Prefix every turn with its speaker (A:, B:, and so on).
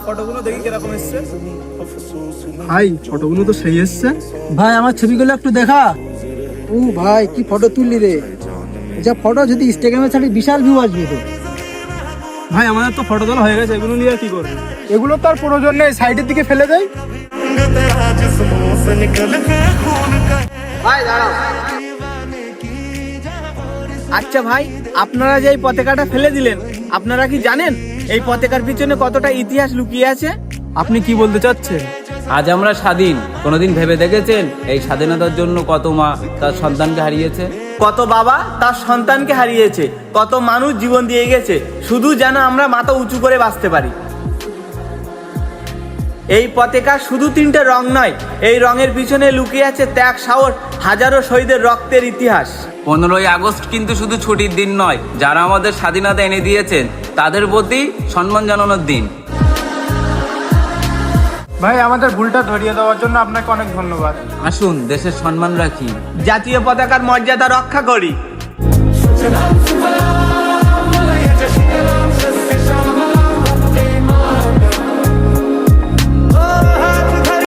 A: ফটোগুলো দেখি কিরকম এসছে।
B: ভাই ফটোগুলো তো সেই এসছে।
C: ভাই আমার ছবিগুলো একটু দেখা। ও ভাই কি ফটো তুললি রে, যা ফটো যদি ইনস্টাগ্রামে ছাড়ি বিশাল ভিউ আসবে তো।
B: ভাই আমাদের তো ফটো তোলা হয়ে গেছে, এগুলো নিয়ে আর কি করবে? এগুলো তো আর প্রয়োজন নেই, সাইডের দিকে ফেলে দেয়।
A: ভাই দাঁড়াও। আচ্ছা ভাই, আপনারা যে এই পতাকাটা ফেলে দিলেন, আপনারা কি জানেন এই পতাকার পিছনে কতটা ইতিহাস লুকিয়ে আছে?
B: আপনি কি বলতে চাচ্ছেন?
D: আজ আমরা স্বাধীন, কোনোদিন ভেবে দেখেছেন এই স্বাধীনতার জন্য কত মা তার সন্তানকে হারিয়েছে?
A: কত বাবা তার সন্তানকে হারিয়েছে, কত মানুষ জীবন দিয়ে গেছে শুধু যেন আমরা মাথা উঁচু করে বাঁচতে পারি। এই পতাকা শুধু 3টে রং নয়, এই রঙের পিছনে লুকিয়ে আছে ত্যাগ, সাহস, হাজারো শহীদের রক্তের ইতিহাস।
D: 15ই আগস্ট কিন্তু শুধু ছুটির দিন নয়, যারা আমাদের স্বাধীনতা এনে দিয়েছেন তাদের প্রতি সম্মান জানানোর দিন।
B: ভাই আমাদের ভুলটা ধরিয়ে দেওয়ার জন্য আপনাকে অনেক ধন্যবাদ।
D: আসুন দেশের সম্মান রাখি,
A: জাতীয় পতাকার মর্যাদা রক্ষা করি।